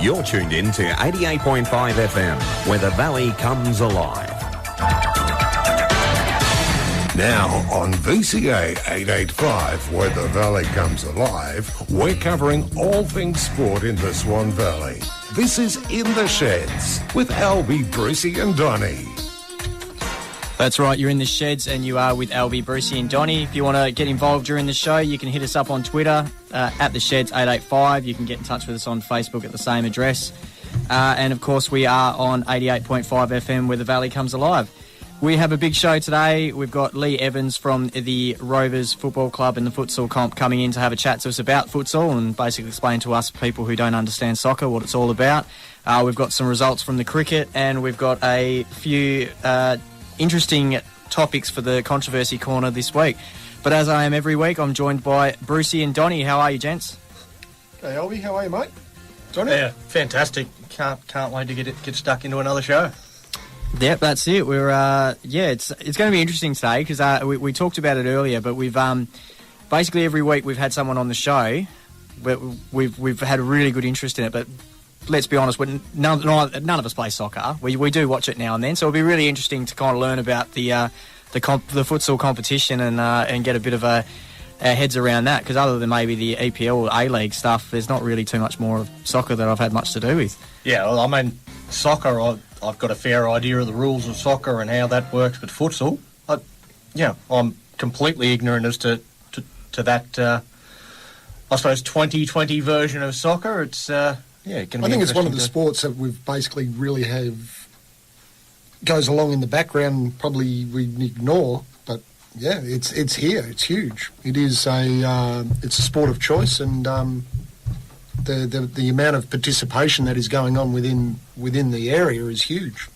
You're tuned in to 88.5 FM, where the Valley comes alive. Now on VCA 885, where the Valley comes alive, we're covering all things sport in the Swan Valley. This is In the Sheds with Albie, Brucey and Donnie. That's right, you're in the Sheds and you are with Albie, Brucey and Donnie. If you want to get involved during the show, you can hit us up on Twitter at the Sheds 885. You can get in touch with us on Facebook at the same address. And of course, we are on 88.5 FM, where the Valley comes alive. We have a big show today. We've got Lee Evans from the Rovers Football Club and the Futsal Comp coming in to have a chat to us about futsal and basically explain to us people who don't understand soccer what it's all about. We've got some results from the cricket, and we've got a few interesting topics for the Controversy Corner this week. But as I am every week, I'm joined by Brucey and Donnie. How are you, gents? Hey, Albie. How are you, mate? Donnie? Yeah, fantastic. Can't wait to get stuck into another show. Yep, that's it. We're it's going to be interesting today because we talked about it earlier, but we've basically every week we've had someone on the show, but we've had a really good interest in it. But let's be honest, none of us play soccer. We do watch it now and then, so it'll be really interesting to kind of learn about the futsal competition and get a bit of our heads around that. Because other than maybe the EPL or A-League stuff, there's not really too much more of soccer that I've had much to do with. Yeah, well, I mean, soccer, I've got a fair idea of the rules of soccer and how that works, but futsal, I'm completely ignorant as to that, I suppose, 2020 version of soccer. It's, I think it's one of the sports that we've basically really goes along in the background, probably we ignore, but yeah, it's here, it's huge. It is it's a sport of choice, and the amount of participation that is going on within the area is huge.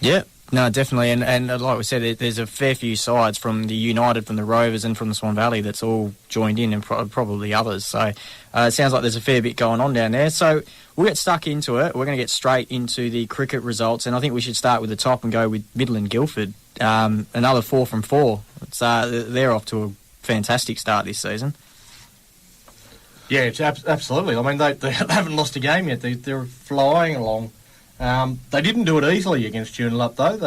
Yeah, no, definitely, and like we said, there's a fair few sides from the United, from the Rovers, and from the Swan Valley that's all joined in, and probably others. So it sounds like there's a fair bit going on down there. So we'll get stuck into it. We're going to get straight into the cricket results, and I think we should start with the top and go with Midland Guildford. Another 4 from 4. They're off to a fantastic start this season. Yeah, it's absolutely. I mean, they haven't lost a game yet. They're flying along. They didn't do it easily against Joondalup, though.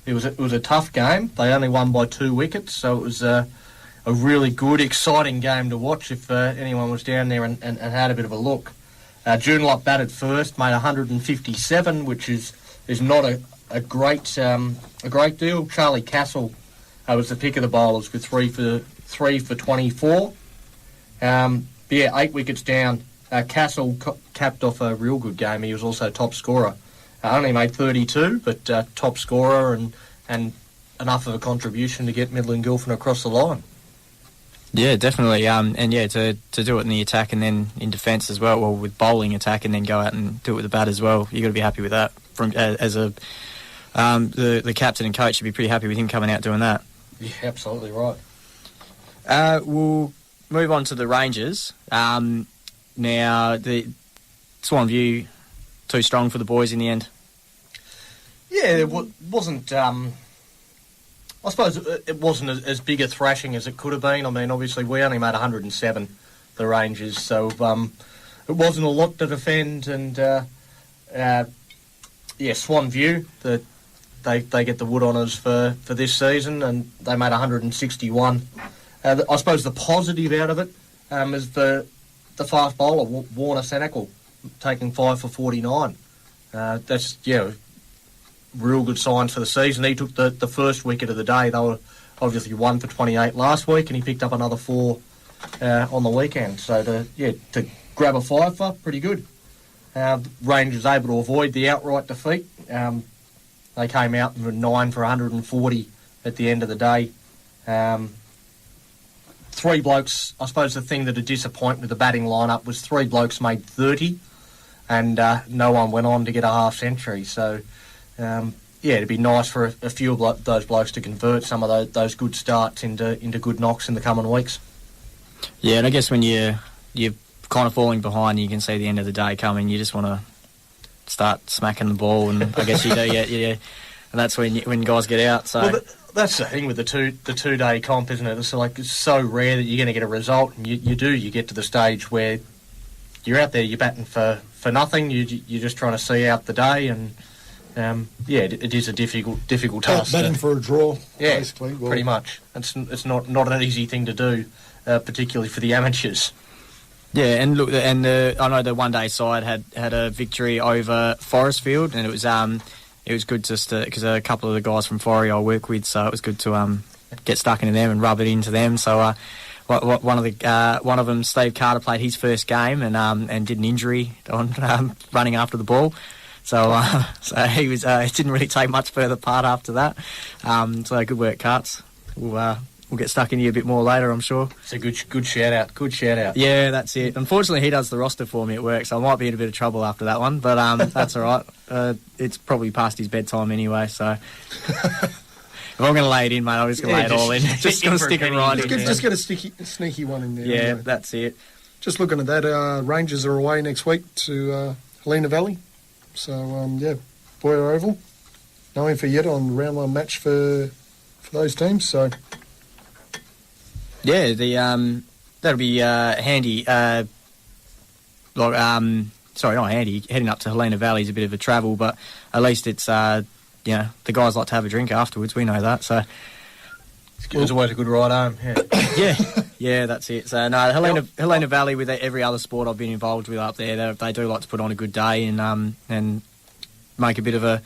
It was a tough game. They only won by 2 wickets, so it was a really good, exciting game to watch if anyone was down there and had a bit of a look. Joondalup batted first, made 157, which is not a great deal. Charlie Castle was the pick of the bowlers with 3 for 24. 8 wickets down. Castle capped off a real good game. He was also top scorer. Only made 32, but top scorer and enough of a contribution to get Midland Guildford across the line. Yeah, definitely. To do it in the attack and then in defence as well, with bowling attack and then go out and do it with the bat as well. You've got to be happy with that. The captain and coach should be pretty happy with him coming out doing that. Yeah, absolutely right. We'll move on to the Rangers. Now, the Swan View, too strong for the boys in the end. Yeah, it wasn't... I suppose it wasn't as big a thrashing as it could have been. I mean, obviously, we only made 107, the Rangers, so it wasn't a lot to defend. And, Swan View, they get the wood honours for this season, and they made 161. I suppose the positive out of it is the fast bowler, Warner Senecal, taking 5 for 49. That's, real good signs for the season. He took the first wicket of the day. They were obviously 1 for 28 last week, and he picked up another 4 on the weekend. So to grab a 5-fer, pretty good. Rangers able to avoid the outright defeat. They came out and were 9 for 140 at the end of the day. 3 blokes, I suppose the thing that had disappointed with the batting lineup was 3 blokes made 30 and no one went on to get a half century. So, it'd be nice for a few of those blokes to convert some of those good starts into good knocks in the coming weeks. Yeah, and I guess when you're kind of falling behind, you can see the end of the day coming. You just want to start smacking the ball, and I guess you do, yeah. And that's when guys get out. So. Well, that's the thing with the 2-day comp, isn't it? It's so rare that you're going to get a result, and you get to the stage where you're out there, you're batting for nothing. You're just trying to see out the day, and it is a difficult task. Batting for a draw, yeah, basically. Well, pretty much. It's not an easy thing to do, particularly for the amateurs. Yeah, and look, I know the one day side had a victory over Forestfield, and it was good just because a couple of the guys from Forey I work with, so it was good to get stuck into them and rub it into them. So one of them, Steve Carter, played his first game and did an injury on running after the ball. So he was it didn't really take much further part after that. So good work, Carts. We'll get stuck in you a bit more later, I'm sure. It's a good shout out. Good shout out. Yeah, that's it. Unfortunately, he does the roster for me at work, so I might be in a bit of trouble after that one. But that's all right. It's probably past his bedtime anyway, so if I'm going to lay it in, mate, I'm just going to lay it all in. Just going to stick it right in. Just get a sneaky one in there. Yeah, anyway. that's it. Just looking at that, Rangers are away next week to Helena Valley. So, Boyer Oval. No info yet on round one match for those teams, so... Yeah, that'll be handy. Sorry, not handy. Heading up to Helena Valley is a bit of a travel, but at least it's the guys like to have a drink afterwards. We know that, so it's always a good ride home. Yeah, that's it. So no, Helena Valley, with every other sport I've been involved with up there, they do like to put on a good day and make a bit of a.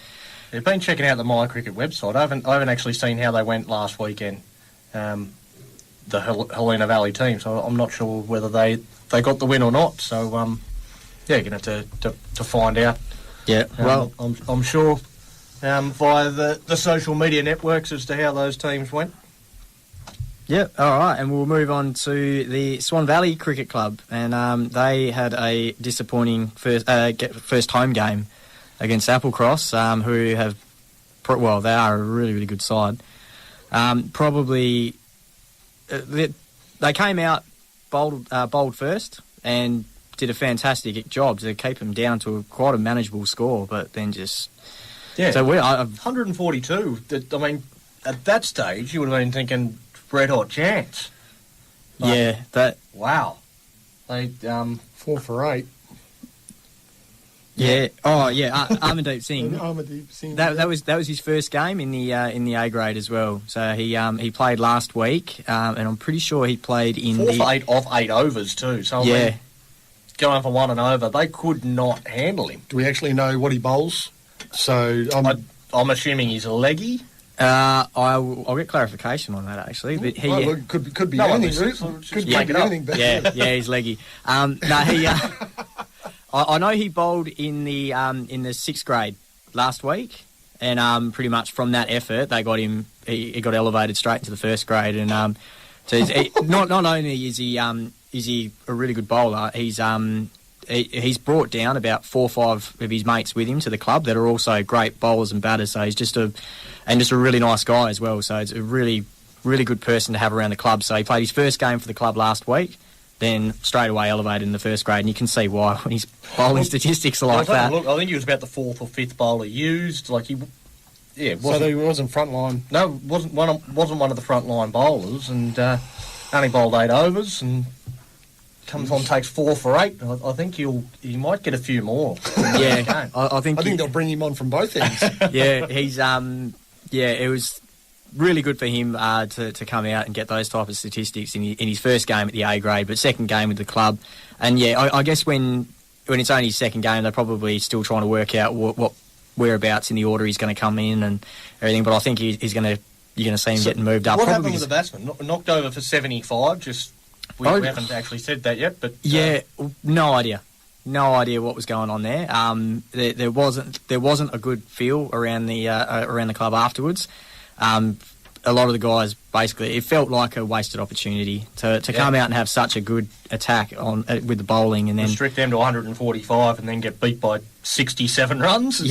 I've been checking out the My Cricket website. I haven't actually seen how they went last weekend. The Helena Valley team, so I'm not sure whether they got the win or not. So you're going to have to find out. Yeah, well, I'm sure via the social media networks as to how those teams went. Yeah, all right, and we'll move on to the Swan Valley Cricket Club, and they had a disappointing first home game against Applecross, who have, they are a really, really good side. Probably, they came out bowled first and did a fantastic job to keep them down to quite a manageable score, but then just... Yeah, so 142, I mean, at that stage, you would have been thinking... red hot chance. Yeah, that... Wow. They 4 for 8. Yeah. Oh, yeah. Amandeep Singh. Amandeep Singh. That was his first game in the A grade as well. So he played last week, and I'm pretty sure he played in 4 for 8 off 8 overs too. So yeah, I mean, going for 1 and over, they could not handle him. Do we actually know what he bowls? So I'm assuming he's a leggy. I'll get clarification on that actually, but he could be anything. Could be anything. Yeah, he's leggy. I know he bowled in the 6th grade last week, and pretty much from that effort they got him. He got elevated straight into the 1st grade, and so not only is he a really good bowler, he's brought down about 4 or 5 of his mates with him to the club that are also great bowlers and batters. So he's just a really nice guy as well. So it's a really, really good person to have around the club. So he played his first game for the club last week, then straight away elevated in the 1st grade, and you can see why when his bowling statistics are like that. I think he was about the 4th or 5th bowler used. Like he wasn't front line. No, wasn't one of the front line bowlers, and only bowled 8 overs and. Comes on, takes 4 for 8. I think he might get a few more. Yeah, I think they'll bring him on from both ends. Yeah, he's it was really good for him to come out and get those type of statistics in his first game at the A grade, but second game with the club. And yeah, I guess when it's only his second game, they're probably still trying to work out what whereabouts in the order he's going to come in and everything. But I think you're going to see him getting moved up. What happened with the batsman? Knocked over for 75. We haven't actually said that yet, but no idea what was going on there. There wasn't a good feel around the club afterwards. A lot of the guys basically, it felt like a wasted opportunity to come out and have such a good attack on with the bowling and then restrict them to 145 and then get beat by 67 runs.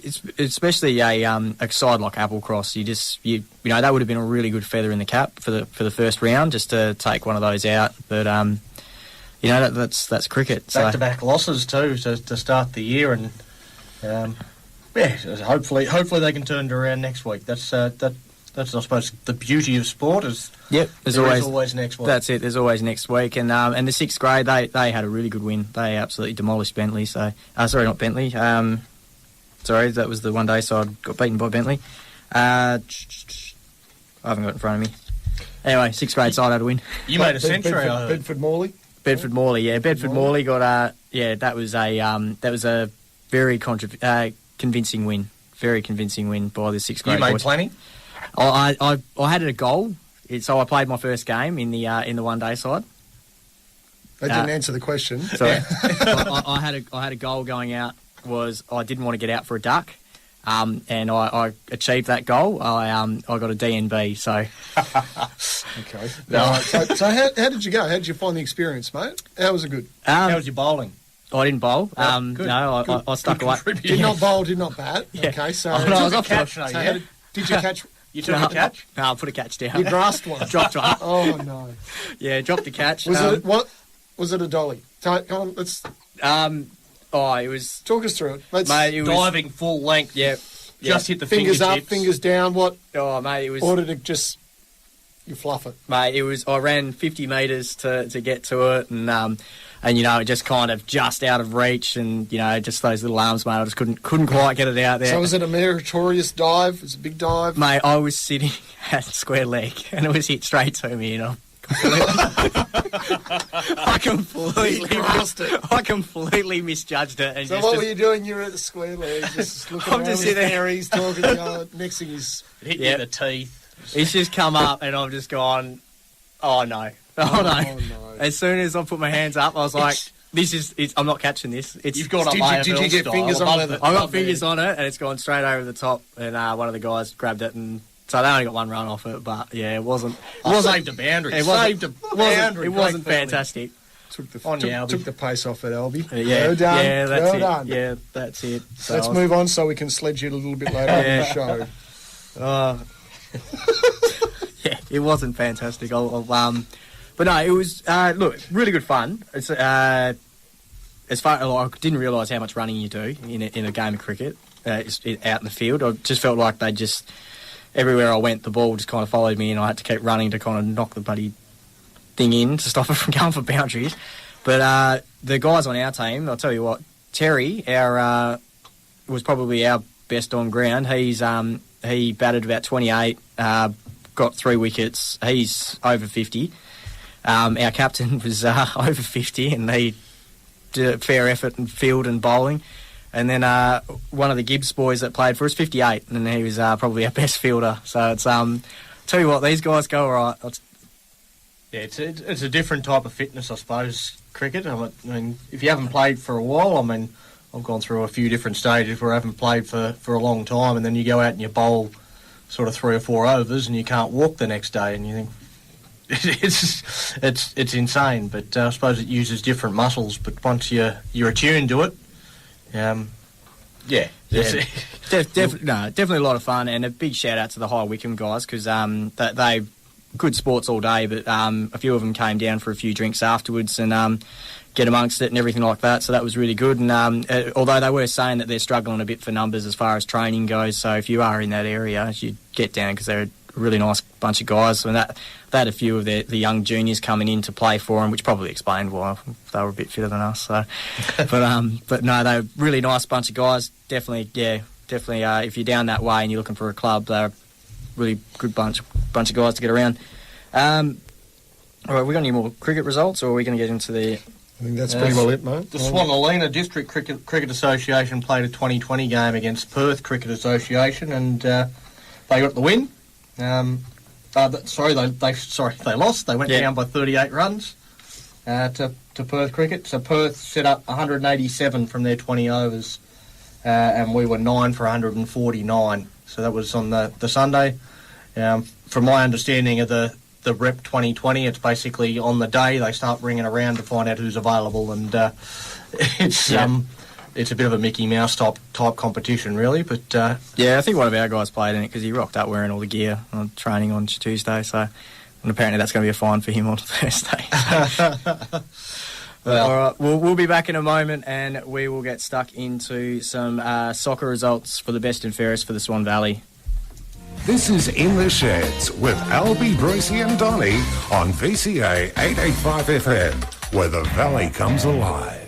It's especially a side like Applecross. You know that would have been a really good feather in the cap for the first round just to take one of those out. But that's cricket. Back-to-back losses too to start the year, and hopefully they can turn it around next week. That's I suppose, the beauty of sport is. Yep, there's always next week. That's it. There's always next week, and the sixth grade they had a really good win. They absolutely demolished Bentley. So sorry, not Bentley. Sorry, that was the one day side got beaten by Bentley. I haven't got it in front of me. Anyway, sixth grade side had a win. You made a century. Bedford Morley. Bedford Morley, yeah. Bedford Morley got that was a very convincing win. Very convincing win by the sixth grade. You made boys. plenty. I had it a goal. So I played my first game in the one day side. That didn't answer the question. So I had a goal going out. I didn't want to get out for a duck. And I achieved that goal. I got a DNB. So okay. So how did you go? How did you find the experience, mate? How was it good? How was your bowling? I didn't bowl. Good. No, I stuck away. Did not bowl, did not bat. Yeah. Okay, so I was off catch. did you catch? You took a catch? No, I put a catch down. You grasped one. Dropped one. Oh no. Yeah, dropped the catch. Was it a dolly? Come on, let's. It was. Talk us through it. Mate, it was diving full length. Yeah. Just hit the fingers up, fingertips. fingers down. What? Oh, mate, it was. Or did it just you fluff it? Mate, it was. I ran 50 metres to get to it, and it just kind of just out of reach, and just those little arms, mate. I just couldn't quite get it out there. So was it a meritorious dive? Was it a big dive? Mate, I was sitting at square leg, and it was hit straight to me, I completely misjudged it. And so what were you doing? You were at the square leg, just looking around with Harry's talking. Next thing is hit you in the teeth. It's just come up, and I've just gone, oh no. As soon as I put my hands up, I was like, I'm not catching this. You've got Did you get fingers on it? I got fingers on it, and it's gone straight over the top, and one of the guys grabbed it, and so they only got one run off it, but yeah, it wasn't saved a boundary. It wasn't fantastic. Took the pace off at Albie. Yeah, well done. Yeah, that's well it. done. Yeah, that's it. So let's move on so we can sledge you a little bit later on in the show. Yeah, it wasn't fantastic. But no, it was really good fun. It's I didn't realise how much running you do in a game of cricket out in the field. I just felt like everywhere I went, the ball just kind of followed me, and I had to keep running to kind of knock the bloody thing in to stop it from going for boundaries. But the guys on our team, I'll tell you what, Terry, was probably our best on ground. He batted about 28, got 3 wickets. He's over 50. Our captain was over 50, and he did a fair effort in field and bowling. And then one of the Gibbs boys that played for us, 58, and he was probably our best fielder. So it's tell you what, these guys go all right. Yeah, it's a different type of fitness, I suppose, cricket. I mean, if you haven't played for a while, I've gone through a few different stages where I haven't played for a long time, and then you go out and you bowl sort of 3 or 4 overs, and you can't walk the next day, and you think it's insane. But I suppose it uses different muscles. But once you're attuned to it. Definitely a lot of fun, and a big shout out to the High Wycombe guys, because they good sports all day, but a few of them came down for a few drinks afterwards and get amongst it and everything like that. So that was really good. And although they were saying that they're struggling a bit for numbers as far as training goes, so if you are in that area, you get down, because they're a really nice bunch of guys. And they had a few of the young juniors coming in to play for them, which probably explained why they were a bit fitter than us. So, but no, they're a really nice bunch of guys. Definitely. If you're down that way and you're looking for a club, they're a really good bunch of guys to get around. All right, we got any more cricket results, or are we going to get into the? I think that's pretty well it, mate. The Swanalina District Cricket Association played a 2020 game against Perth Cricket Association, and they got the win. They lost. They went down by 38 runs to Perth Cricket. So Perth set up 187 from their 20 overs, and we were 9 for 149. So that was on the Sunday. From my understanding of the Rep 2020, it's basically on the day they start ringing around to find out who's available, and it's a bit of a Mickey Mouse type competition, really. But I think one of our guys played in it because he rocked up wearing all the gear on training on Tuesday. So, and apparently that's going to be a fine for him on Thursday. Well, all right, we'll be back in a moment, and we will get stuck into some soccer results for the best and fairest for the Swan Valley. This is In the Sheds with Albie, Brucey and Donny on VCA 885 FM, where the Valley comes alive.